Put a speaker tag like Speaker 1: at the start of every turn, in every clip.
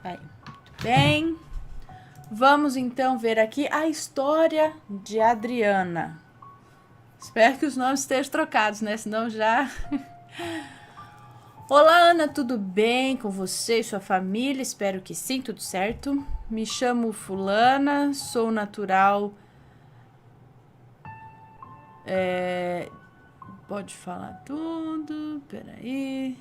Speaker 1: Aí, muito bem. Vamos então ver aqui a história de Adriana. Espero que os nomes estejam trocados, né? Senão já... Olá, Ana, tudo bem com você e sua família? Espero que sim, tudo certo. Me chamo Fulana, sou natural... Pode falar tudo, peraí...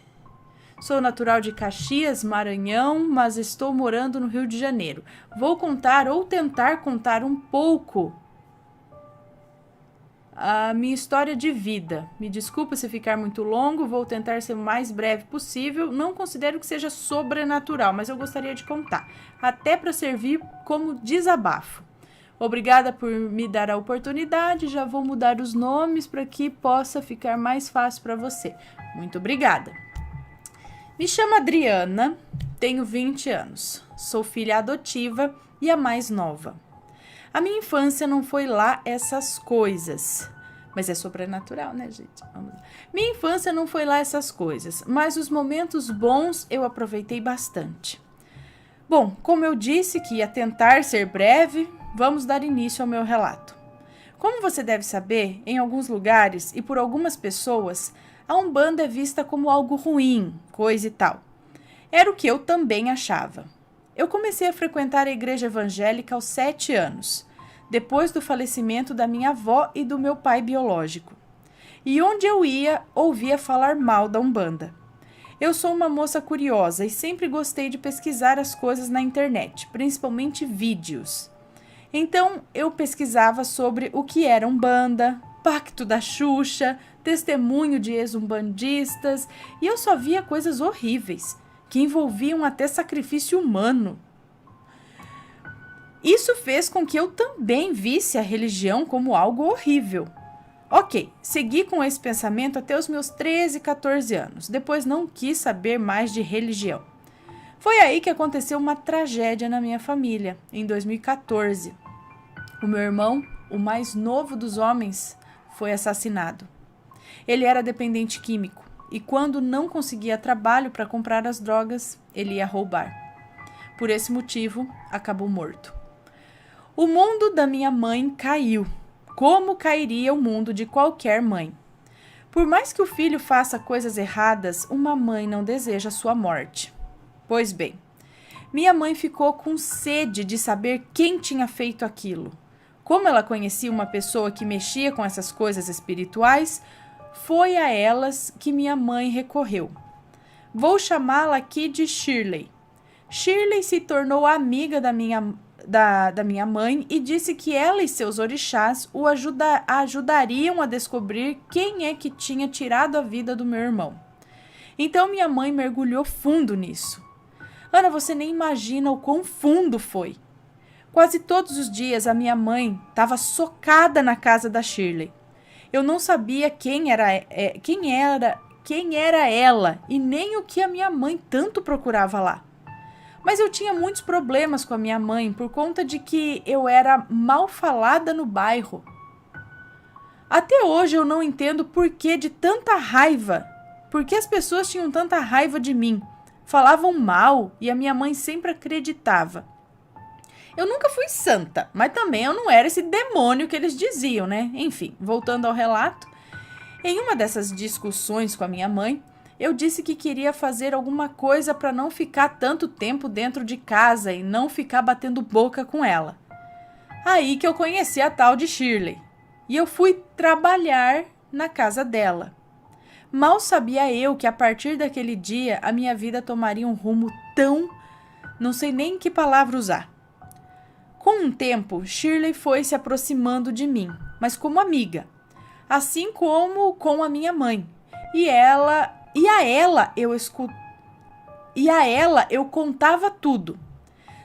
Speaker 1: Sou natural de Caxias, Maranhão, mas estou morando no Rio de Janeiro. Vou contar ou tentar contar um pouco a minha história de vida. Me desculpa se ficar muito longo, vou tentar ser o mais breve possível. Não considero que seja sobrenatural, mas eu gostaria de contar, até para servir como desabafo. Obrigada por me dar a oportunidade, já vou mudar os nomes para que possa ficar mais fácil para você. Muito obrigada. Me chamo Adriana, tenho 20 anos, sou filha adotiva e a mais nova. A minha infância não foi lá essas coisas, mas é sobrenatural, né, gente? Vamos lá. Minha infância não foi lá essas coisas, mas os momentos bons eu aproveitei bastante. Bom, como eu disse que ia tentar ser breve, vamos dar início ao meu relato. Como você deve saber, em alguns lugares e por algumas pessoas, a Umbanda é vista como algo ruim, coisa e tal. Era o que eu também achava. Eu comecei a frequentar a igreja evangélica aos 7 anos, depois do falecimento da minha avó e do meu pai biológico. E onde eu ia, ouvia falar mal da Umbanda. Eu sou uma moça curiosa e sempre gostei de pesquisar as coisas na internet, principalmente vídeos. Então, eu pesquisava sobre o que era Umbanda, Pacto da Xuxa, testemunho de ex-umbandistas, e eu só via coisas horríveis, que envolviam até sacrifício humano. Isso fez com que eu também visse a religião como algo horrível. Ok, segui com esse pensamento até os meus 13, 14 anos, depois não quis saber mais de religião. Foi aí que aconteceu uma tragédia na minha família, em 2014. O meu irmão, o mais novo dos homens, foi assassinado. Ele era dependente químico e quando não conseguia trabalho para comprar as drogas, ele ia roubar. Por esse motivo, acabou morto. O mundo da minha mãe caiu, como cairia o mundo de qualquer mãe. Por mais que o filho faça coisas erradas, uma mãe não deseja sua morte. Pois bem, minha mãe ficou com sede de saber quem tinha feito aquilo. Como ela conhecia uma pessoa que mexia com essas coisas espirituais, foi a elas que minha mãe recorreu. Vou chamá-la aqui de Shirley. Shirley se tornou amiga da minha mãe e disse que ela e seus orixás a ajudariam a descobrir quem é que tinha tirado a vida do meu irmão. Então minha mãe mergulhou fundo nisso. Ana, você nem imagina o quão fundo foi. Quase todos os dias a minha mãe estava socada na casa da Shirley. Eu não sabia quem era ela e nem o que a minha mãe tanto procurava lá. Mas eu tinha muitos problemas com a minha mãe por conta de que eu era mal falada no bairro. Até hoje eu não entendo por que de tanta raiva. Por que as pessoas tinham tanta raiva de mim? Falavam mal e a minha mãe sempre acreditava. Eu nunca fui santa, mas também eu não era esse demônio que eles diziam, né? Enfim, voltando ao relato. Em uma dessas discussões com a minha mãe, eu disse que queria fazer alguma coisa para não ficar tanto tempo dentro de casa e não ficar batendo boca com ela. Aí que eu conheci a tal de Shirley. E eu fui trabalhar na casa dela. Mal sabia eu que a partir daquele dia a minha vida tomaria um rumo tão... não sei nem que palavra usar. Com um tempo, Shirley foi se aproximando de mim, mas como amiga, assim como com a minha mãe. E a ela eu contava tudo.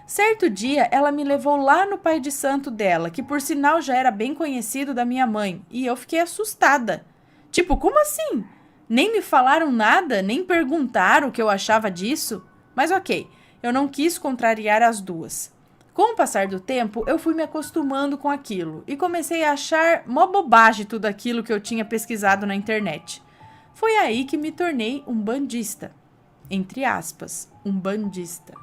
Speaker 1: Certo dia, ela me levou lá no pai de santo dela, que por sinal já era bem conhecido da minha mãe, e eu fiquei assustada. Tipo, como assim? Nem me falaram nada, nem perguntaram o que eu achava disso? Mas ok, eu não quis contrariar as duas. Com o passar do tempo, eu fui me acostumando com aquilo e comecei a achar mó bobagem tudo aquilo que eu tinha pesquisado na internet. Foi aí que me tornei umbandista. Entre aspas, umbandista.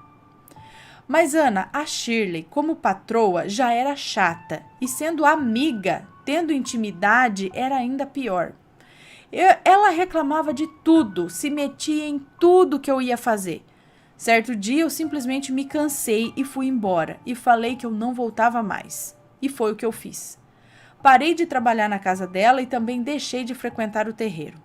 Speaker 1: Mas Ana, a Shirley, como patroa, já era chata. E sendo amiga, tendo intimidade, era ainda pior. Ela reclamava de tudo, se metia em tudo que eu ia fazer. Certo dia eu simplesmente me cansei e fui embora. E falei que eu não voltava mais. E foi o que eu fiz. Parei de trabalhar na casa dela e também deixei de frequentar o terreiro.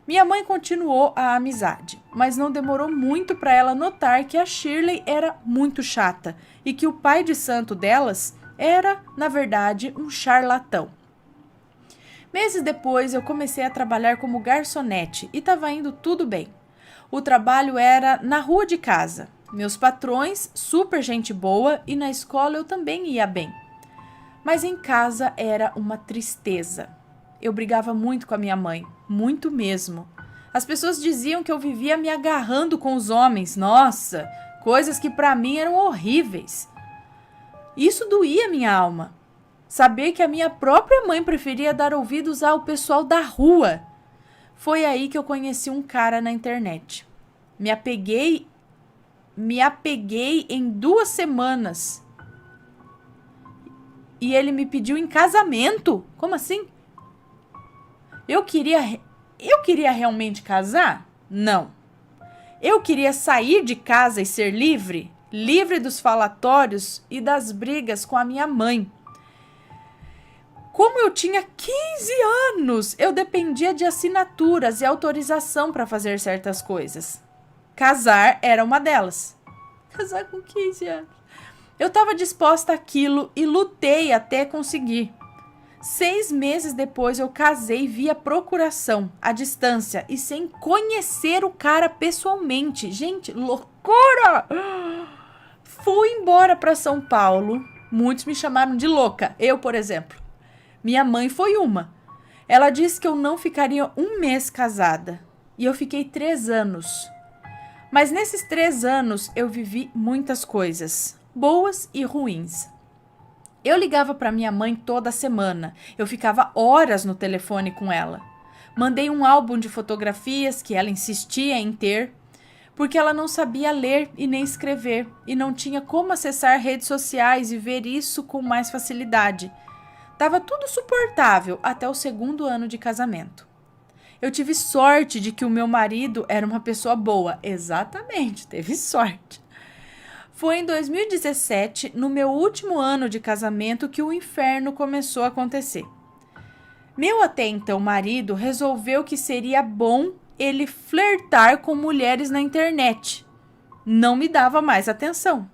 Speaker 1: Minha mãe continuou a amizade, mas não demorou muito para ela notar que a Shirley era muito chata e que o pai de santo delas era, na verdade, um charlatão. Meses depois, eu comecei a trabalhar como garçonete e estava indo tudo bem. O trabalho era na rua de casa. Meus patrões, super gente boa, e na escola eu também ia bem. Mas em casa era uma tristeza. Eu brigava muito com a minha mãe, muito mesmo. As pessoas diziam que eu vivia me agarrando com os homens. Nossa, coisas que para mim eram horríveis. Isso doía minha alma. Saber que a minha própria mãe preferia dar ouvidos ao pessoal da rua. Foi aí que eu conheci um cara na internet. Me apeguei em 2 semanas. E ele me pediu em casamento? Como assim? Eu queria realmente casar? Não. Eu queria sair de casa e ser livre? Livre dos falatórios e das brigas com a minha mãe. Como eu tinha 15 anos, eu dependia de assinaturas e autorização para fazer certas coisas. Casar era uma delas. Casar com 15 anos. Eu estava disposta àquilo e lutei até conseguir. 6 meses depois eu casei via procuração, à distância e sem conhecer o cara pessoalmente. Gente, loucura! Fui embora para São Paulo. Muitos me chamaram de louca. Eu, por exemplo. Minha mãe foi uma. Ela disse que eu não ficaria 1 mês casada. E eu fiquei 3 anos. Mas nesses 3 anos eu vivi muitas coisas, boas e ruins. Eu ligava para minha mãe toda semana. Eu ficava horas no telefone com ela. Mandei um álbum de fotografias que ela insistia em ter, porque ela não sabia ler e nem escrever e não tinha como acessar redes sociais e ver isso com mais facilidade. Tava tudo suportável até o 2º ano de casamento. Eu tive sorte de que o meu marido era uma pessoa boa. Exatamente, teve sorte. Foi em 2017, no meu último ano de casamento, que o inferno começou a acontecer. Meu até então marido resolveu que seria bom ele flertar com mulheres na internet. Não me dava mais atenção.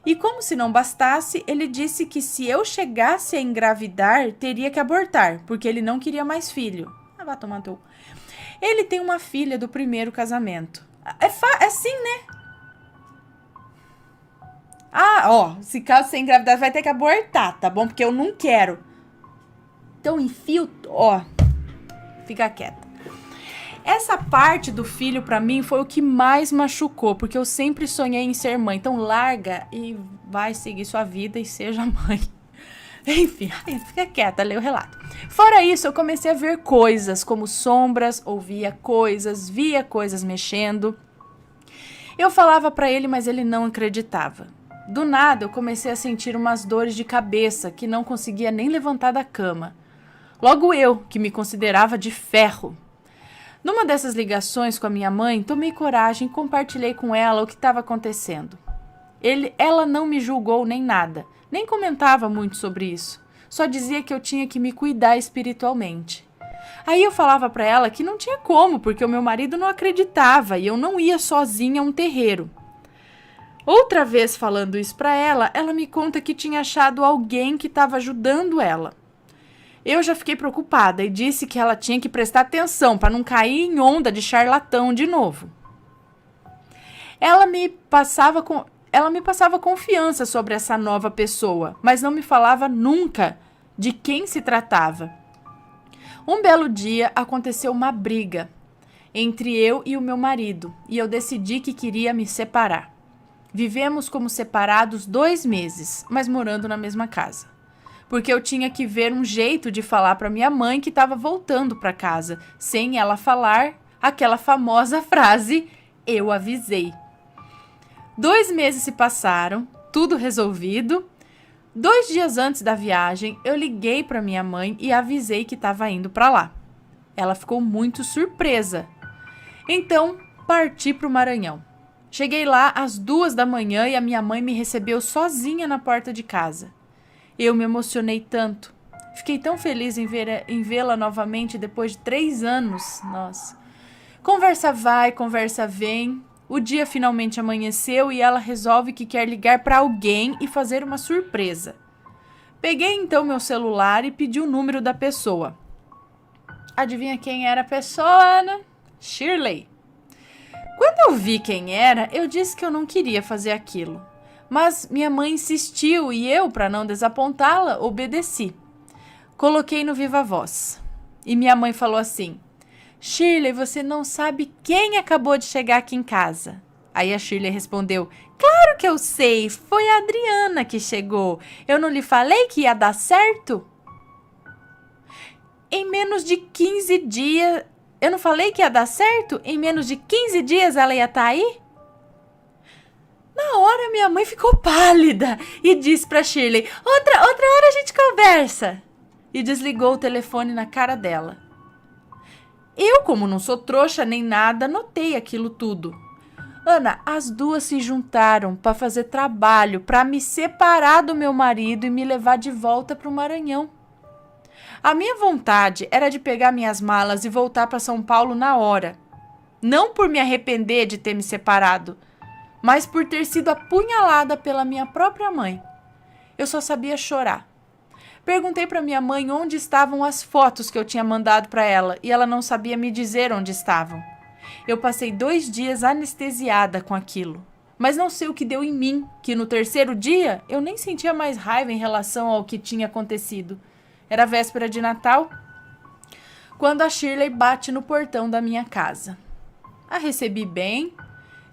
Speaker 1: E como se não bastasse, ele disse que se eu chegasse a engravidar, teria que abortar, porque ele não queria mais filho. Vai tomar teu... Ele tem uma filha do primeiro casamento. É assim, né? Se caso você engravidar, vai ter que abortar, tá bom? Porque eu não quero. Então, enfio... fica quieta. Essa parte do filho, pra mim, foi o que mais machucou, porque eu sempre sonhei em ser mãe. Então, larga e vai seguir sua vida e seja mãe. Enfim, fica quieta, lê o relato. Fora isso, eu comecei a ver coisas, como sombras, ouvia coisas, via coisas mexendo. Eu falava pra ele, mas ele não acreditava. Do nada, eu comecei a sentir umas dores de cabeça que não conseguia nem levantar da cama. Logo eu, que me considerava de ferro. Numa dessas ligações com a minha mãe, tomei coragem e compartilhei com ela o que estava acontecendo. Ela não me julgou nem nada, nem comentava muito sobre isso. Só dizia que eu tinha que me cuidar espiritualmente. Aí eu falava para ela que não tinha como, porque o meu marido não acreditava e eu não ia sozinha a um terreiro. Outra vez falando isso para ela, ela me conta que tinha achado alguém que estava ajudando ela. Eu já fiquei preocupada e disse que ela tinha que prestar atenção para não cair em onda de charlatão de novo. Ela me passava confiança sobre essa nova pessoa, mas não me falava nunca de quem se tratava. Um belo dia aconteceu uma briga entre eu e o meu marido e eu decidi que queria me separar. Vivemos como separados 2 meses, mas morando na mesma casa. Porque eu tinha que ver um jeito de falar para minha mãe que estava voltando para casa, sem ela falar aquela famosa frase, eu avisei. 2 meses se passaram, tudo resolvido. 2 dias antes da viagem, eu liguei para minha mãe e avisei que estava indo para lá. Ela ficou muito surpresa. Então, parti para o Maranhão. Cheguei lá às 2 da manhã e a minha mãe me recebeu sozinha na porta de casa. Eu me emocionei tanto. Fiquei tão feliz em vê-la novamente depois de 3 anos. Nossa. Conversa vai, conversa vem. O dia finalmente amanheceu e ela resolve que quer ligar para alguém e fazer uma surpresa. Peguei então meu celular e pedi o número da pessoa. Adivinha quem era a pessoa, Ana? Shirley. Quando eu vi quem era, eu disse que eu não queria fazer aquilo. Mas minha mãe insistiu e eu, para não desapontá-la, obedeci. Coloquei no Viva Voz. E minha mãe falou assim: Shirley, você não sabe quem acabou de chegar aqui em casa. Aí a Shirley respondeu: claro que eu sei, foi a Adriana que chegou. Eu não lhe falei que ia dar certo? Em menos de 15 dias... Eu não falei que ia dar certo? Em menos de 15 dias ela ia estar aí? Na hora minha mãe ficou pálida e disse para Shirley: outra hora a gente conversa. E desligou o telefone na cara dela. Eu, como não sou trouxa nem nada, notei aquilo tudo. Ana, as duas se juntaram para fazer trabalho, para me separar do meu marido e me levar de volta para o Maranhão. A minha vontade era de pegar minhas malas e voltar para São Paulo na hora. Não por me arrepender de ter me separado, mas por ter sido apunhalada pela minha própria mãe. Eu só sabia chorar. Perguntei para minha mãe onde estavam as fotos que eu tinha mandado para ela e ela não sabia me dizer onde estavam. Eu passei 2 dias anestesiada com aquilo. Mas não sei o que deu em mim, que no 3º dia eu nem sentia mais raiva em relação ao que tinha acontecido. Era véspera de Natal, quando a Shirley bate no portão da minha casa. A recebi bem,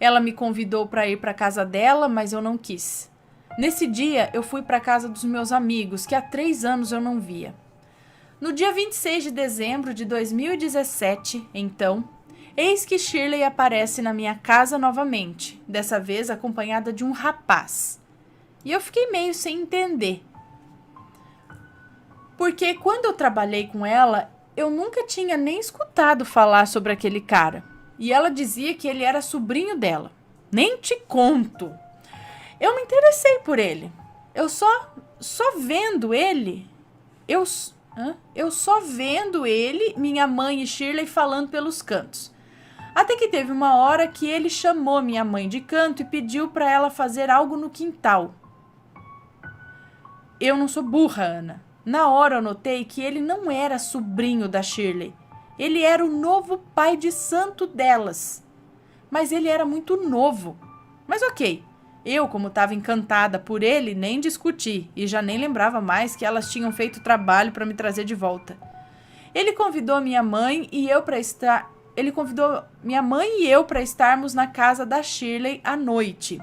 Speaker 1: ela me convidou para ir para a casa dela, mas eu não quis. Nesse dia, eu fui para a casa dos meus amigos, que há 3 anos eu não via. No dia 26 de dezembro de 2017, então, eis que Shirley aparece na minha casa novamente, dessa vez acompanhada de um rapaz. E eu fiquei meio sem entender. Porque quando eu trabalhei com ela, eu nunca tinha nem escutado falar sobre aquele cara. E ela dizia que ele era sobrinho dela. Nem te conto. Eu me interessei por ele. Eu só vendo ele, minha mãe e Shirley falando pelos cantos. Até que teve uma hora que ele chamou minha mãe de canto e pediu para ela fazer algo no quintal. Eu não sou burra, Ana. Na hora eu notei que ele não era sobrinho da Shirley. Ele era o novo pai de santo delas. Mas ele era muito novo. Mas ok. Eu, como estava encantada por ele, nem discuti e já nem lembrava mais que elas tinham feito trabalho para me trazer de volta. Ele convidou minha mãe e eu para estarmos na casa da Shirley à noite.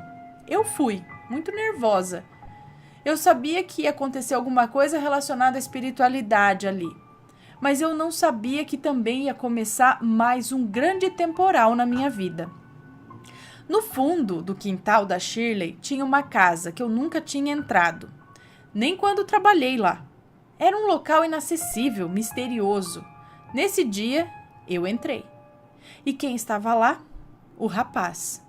Speaker 1: Eu fui, muito nervosa. Eu sabia que ia acontecer alguma coisa relacionada à espiritualidade ali, mas eu não sabia que também ia começar mais um grande temporal na minha vida. No fundo do quintal da Shirley tinha uma casa que eu nunca tinha entrado, nem quando trabalhei lá. Era um local inacessível, misterioso. Nesse dia, eu entrei. E quem estava lá? O rapaz.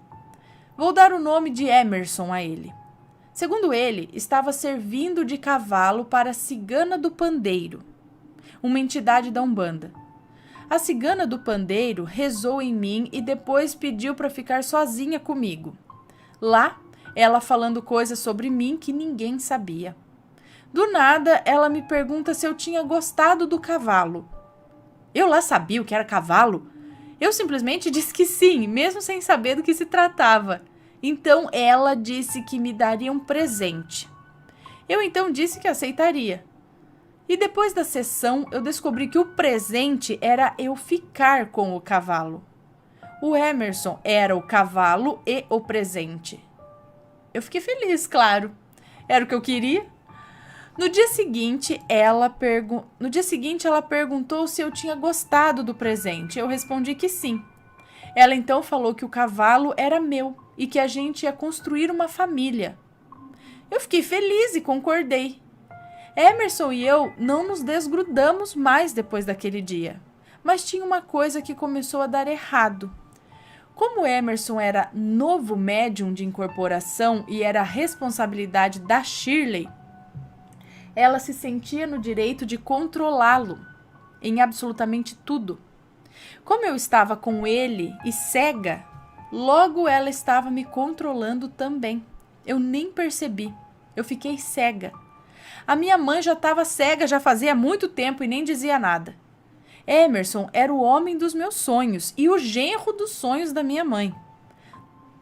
Speaker 1: Vou dar o nome de Emerson a ele. Segundo ele, estava servindo de cavalo para a Cigana do Pandeiro, uma entidade da Umbanda. A Cigana do Pandeiro rezou em mim e depois pediu para ficar sozinha comigo. Lá, ela falando coisas sobre mim que ninguém sabia. Do nada, ela me pergunta se eu tinha gostado do cavalo. Eu lá sabia o que era cavalo? Eu simplesmente disse que sim, mesmo sem saber do que se tratava. Então, ela disse que me daria um presente. Eu então disse que aceitaria. E depois da sessão, eu descobri que o presente era eu ficar com o cavalo. O Emerson era o cavalo e o presente. Eu fiquei feliz, claro. Era o que eu queria. No dia seguinte, ela perguntou se eu tinha gostado do presente. Eu respondi que sim. Ela então falou que o cavalo era meu e que a gente ia construir uma família. Eu fiquei feliz e concordei. Emerson e eu não nos desgrudamos mais depois daquele dia. Mas tinha uma coisa que começou a dar errado. Como Emerson era novo médium de incorporação e era a responsabilidade da Shirley, ela se sentia no direito de controlá-lo em absolutamente tudo. Como eu estava com ele e cega, logo ela estava me controlando também. Eu nem percebi. Eu fiquei cega. A minha mãe já estava cega já fazia muito tempo e nem dizia nada. Emerson era o homem dos meus sonhos e o genro dos sonhos da minha mãe.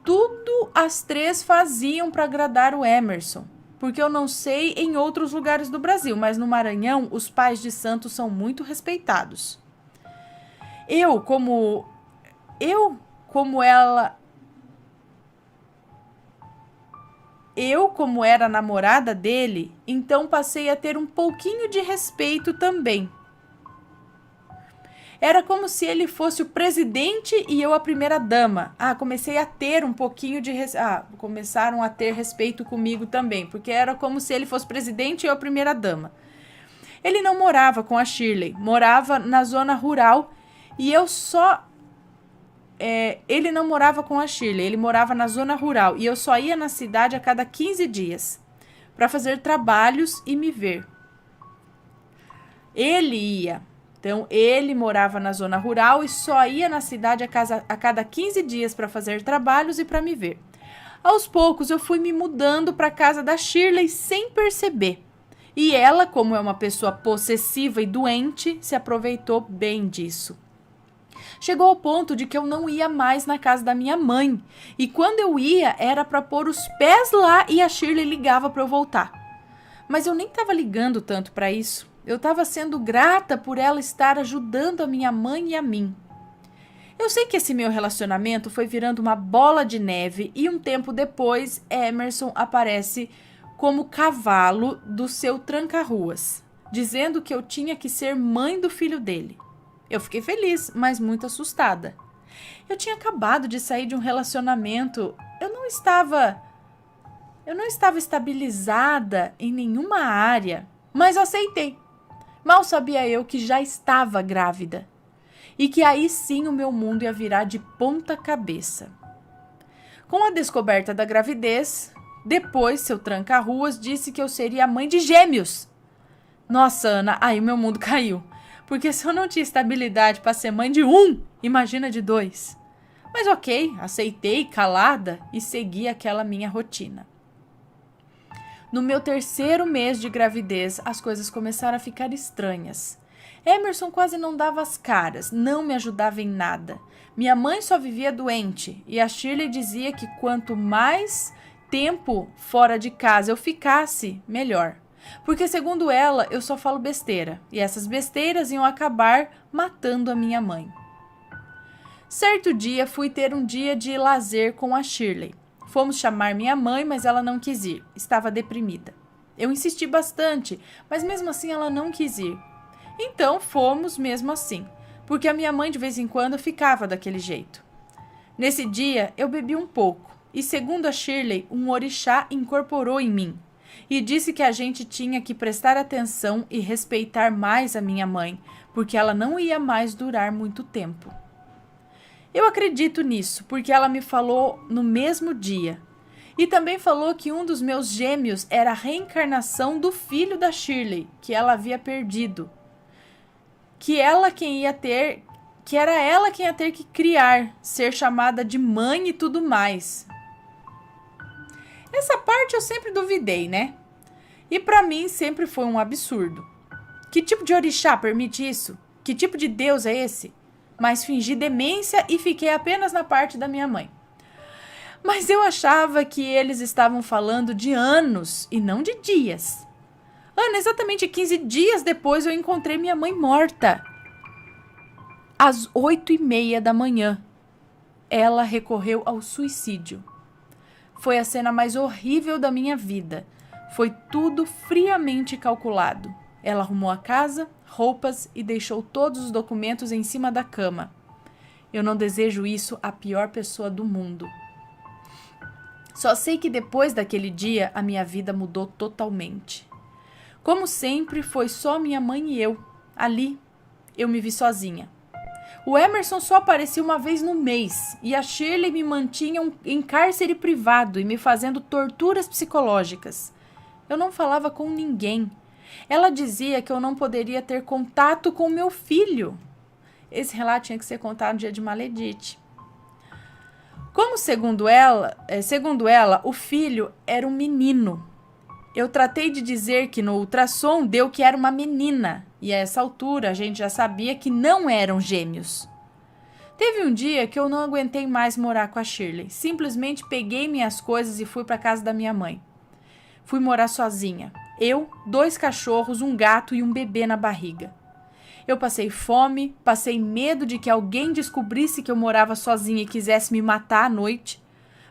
Speaker 1: Tudo as três faziam para agradar o Emerson, porque eu não sei em outros lugares do Brasil, mas no Maranhão os pais de santo são muito respeitados. Eu, como era namorada dele, então passei a ter um pouquinho de respeito também. Era como se ele fosse o presidente e eu a primeira dama. Comecei a ter um pouquinho de... começaram a ter respeito comigo também, porque era como se ele fosse presidente e eu a primeira dama. Ele não morava com a Shirley, morava na zona rural e eu só... ele não morava com a Shirley, ele morava na zona rural e eu só ia na cidade a cada 15 dias para fazer trabalhos e me ver. Ele ia... Então, ele morava na zona rural e só ia na cidade a cada 15 dias para fazer trabalhos e para me ver. Aos poucos, eu fui me mudando para a casa da Shirley sem perceber. E ela, como é uma pessoa possessiva e doente, se aproveitou bem disso. Chegou ao ponto de que eu não ia mais na casa da minha mãe. E quando eu ia, era para pôr os pés lá e a Shirley ligava para eu voltar. Mas eu nem estava ligando tanto para isso. Eu estava sendo grata por ela estar ajudando a minha mãe e a mim. Eu sei que esse meu relacionamento foi virando uma bola de neve e um tempo depois Emerson aparece como cavalo do seu tranca-ruas, dizendo que eu tinha que ser mãe do filho dele. Eu fiquei feliz, mas muito assustada. Eu tinha acabado de sair de um relacionamento, eu não estava estabilizada em nenhuma área, mas aceitei. Mal sabia eu que já estava grávida e que aí sim o meu mundo ia virar de ponta cabeça. Com a descoberta da gravidez, depois seu tranca-ruas disse que eu seria a mãe de gêmeos. Nossa, Ana, aí o meu mundo caiu, porque se eu não tinha estabilidade para ser mãe de um, imagina de 2. Mas ok, aceitei calada e segui aquela minha rotina. No meu 3º mês de gravidez, as coisas começaram a ficar estranhas. Emerson quase não dava as caras, não me ajudava em nada. Minha mãe só vivia doente e a Shirley dizia que quanto mais tempo fora de casa eu ficasse, melhor. Porque, segundo ela, eu só falo besteira e essas besteiras iam acabar matando a minha mãe. Certo dia, fui ter um dia de lazer com a Shirley. Fomos chamar minha mãe, mas ela não quis ir. Estava deprimida. Eu insisti bastante, mas mesmo assim ela não quis ir. Então fomos mesmo assim, porque a minha mãe de vez em quando ficava daquele jeito. Nesse dia eu bebi um pouco e, segundo a Shirley, um orixá incorporou em mim e disse que a gente tinha que prestar atenção e respeitar mais a minha mãe, porque ela não ia mais durar muito tempo. Eu acredito nisso, porque ela me falou no mesmo dia. E também falou que um dos meus gêmeos era a reencarnação do filho da Shirley, que ela havia perdido. Que era ela quem ia ter que criar, ser chamada de mãe e tudo mais. Essa parte eu sempre duvidei, né? E pra mim sempre foi um absurdo. Que tipo de orixá permite isso? Que tipo de Deus é esse? Mas fingi demência e fiquei apenas na parte da minha mãe. Mas eu achava que eles estavam falando de anos e não de dias. Ana, exatamente 15 dias depois eu encontrei minha mãe morta. Às 8h30 da manhã, ela recorreu ao suicídio. Foi a cena mais horrível da minha vida. Foi tudo friamente calculado. Ela arrumou a casa, roupas e deixou todos os documentos em cima da cama. Eu não desejo isso à pior pessoa do mundo. Só sei que depois daquele dia, a minha vida mudou totalmente. Como sempre, foi só minha mãe e eu. Ali, eu me vi sozinha. O Emerson só aparecia uma vez no mês e a Shirley me mantinha em cárcere privado e me fazendo torturas psicológicas. Eu não falava com ninguém. Ela dizia que eu não poderia ter contato com meu filho. Esse relato tinha que ser contado no dia de Maledite. Como, segundo ela, o filho era um menino. Eu tratei de dizer que no ultrassom deu que era uma menina, e a essa altura a gente já sabia que não eram gêmeos. Teve um dia que eu não aguentei mais morar com a Shirley. Simplesmente peguei minhas coisas e fui para casa da minha mãe. Fui morar sozinha. Eu, 2 cachorros, um gato e um bebê na barriga. Eu passei fome, passei medo de que alguém descobrisse que eu morava sozinha e quisesse me matar à noite.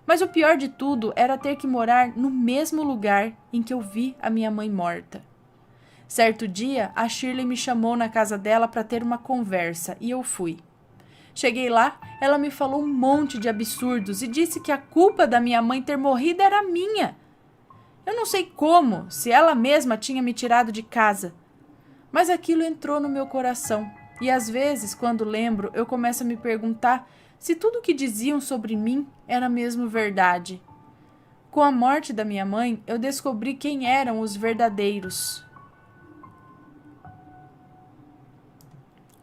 Speaker 1: Mas o pior de tudo era ter que morar no mesmo lugar em que eu vi a minha mãe morta. Certo dia, a Shirley me chamou na casa dela para ter uma conversa e eu fui. Cheguei lá, ela me falou um monte de absurdos e disse que a culpa da minha mãe ter morrido era minha. Eu não sei como, se ela mesma tinha me tirado de casa. Mas aquilo entrou no meu coração e às vezes, quando lembro, eu começo a me perguntar se tudo o que diziam sobre mim era mesmo verdade. Com a morte da minha mãe, eu descobri quem eram os verdadeiros.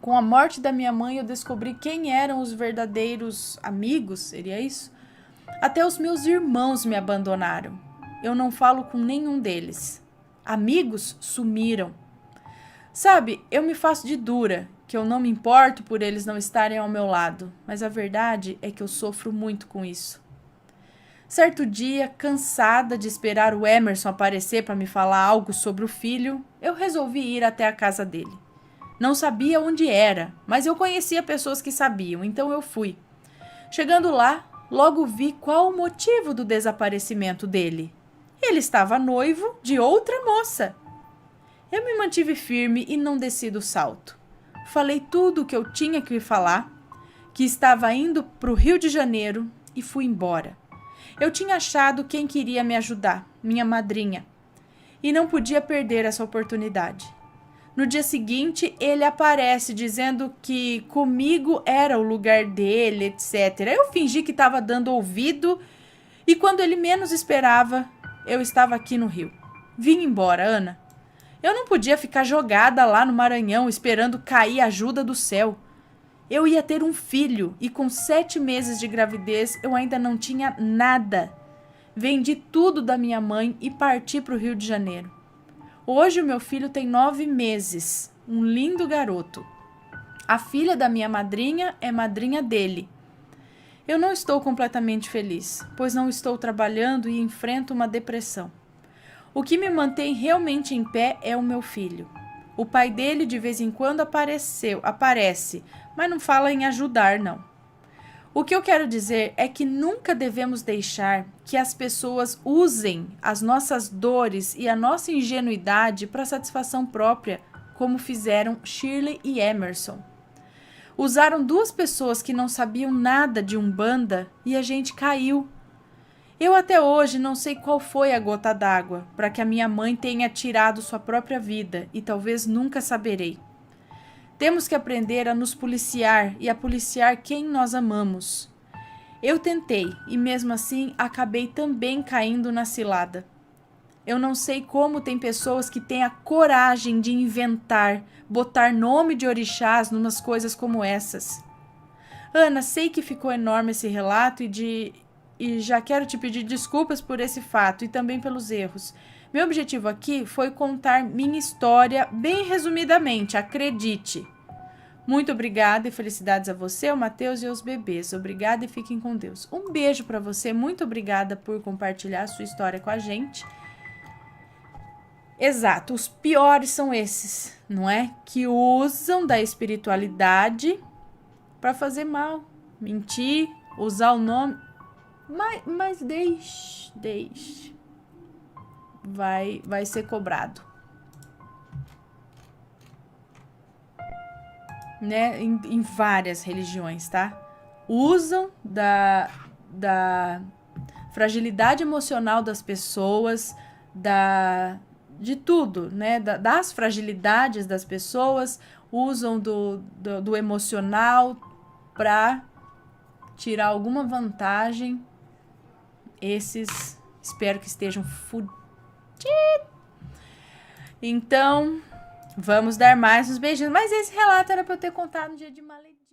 Speaker 1: Com a morte da minha mãe, eu descobri quem eram os verdadeiros amigos, seria isso? Até os meus irmãos me abandonaram. Eu não falo com nenhum deles. Amigos sumiram. Sabe, eu me faço de dura, que eu não me importo por eles não estarem ao meu lado, mas a verdade é que eu sofro muito com isso. Certo dia, cansada de esperar o Emerson aparecer para me falar algo sobre o filho, eu resolvi ir até a casa dele. Não sabia onde era, mas eu conhecia pessoas que sabiam, então eu fui. Chegando lá, logo vi qual o motivo do desaparecimento dele. Ele estava noivo de outra moça. Eu me mantive firme e não desci do salto. Falei tudo o que eu tinha que falar, que estava indo para o Rio de Janeiro e fui embora. Eu tinha achado quem queria me ajudar, minha madrinha, e não podia perder essa oportunidade. No dia seguinte, ele aparece dizendo que comigo era o lugar dele, etc. Eu fingi que estava dando ouvido e quando ele menos esperava, eu estava aqui no Rio. Vim embora, Ana. Eu não podia ficar jogada lá no Maranhão esperando cair a ajuda do céu. Eu ia ter um filho e com 7 meses de gravidez eu ainda não tinha nada. Vendi tudo da minha mãe e parti para o Rio de Janeiro. Hoje o meu filho tem 9 meses, um lindo garoto. A filha da minha madrinha é madrinha dele. Eu não estou completamente feliz, pois não estou trabalhando e enfrento uma depressão. O que me mantém realmente em pé é o meu filho. O pai dele de vez em quando aparece, mas não fala em ajudar, não. O que eu quero dizer é que nunca devemos deixar que as pessoas usem as nossas dores e a nossa ingenuidade para satisfação própria, como fizeram Shirley e Emerson. Usaram 2 pessoas que não sabiam nada de Umbanda e a gente caiu. Eu até hoje não sei qual foi a gota d'água para que a minha mãe tenha tirado sua própria vida e talvez nunca saberei. Temos que aprender a nos policiar e a policiar quem nós amamos. Eu tentei e mesmo assim acabei também caindo na cilada. Eu não sei como tem pessoas que têm a coragem de inventar, botar nome de orixás numas coisas como essas. Ana, sei que ficou enorme esse relato e já quero te pedir desculpas por esse fato e também pelos erros. Meu objetivo aqui foi contar minha história bem resumidamente, acredite. Muito obrigada e felicidades a você, ao Matheus e aos bebês. Obrigada e fiquem com Deus. Um beijo para você, muito obrigada por compartilhar a sua história com a gente. Exato, os piores são esses, não é? Que usam da espiritualidade para fazer mal, mentir, usar o nome... Mas deixe. Vai ser cobrado. Né? Em várias religiões, tá? Usam da fragilidade emocional das pessoas, de tudo, né? Das fragilidades das pessoas, usam do emocional para tirar alguma vantagem. Esses, espero que estejam fudidos. Então, vamos dar mais uns beijinhos. Mas esse relato era para eu ter contado no dia de Maledicência.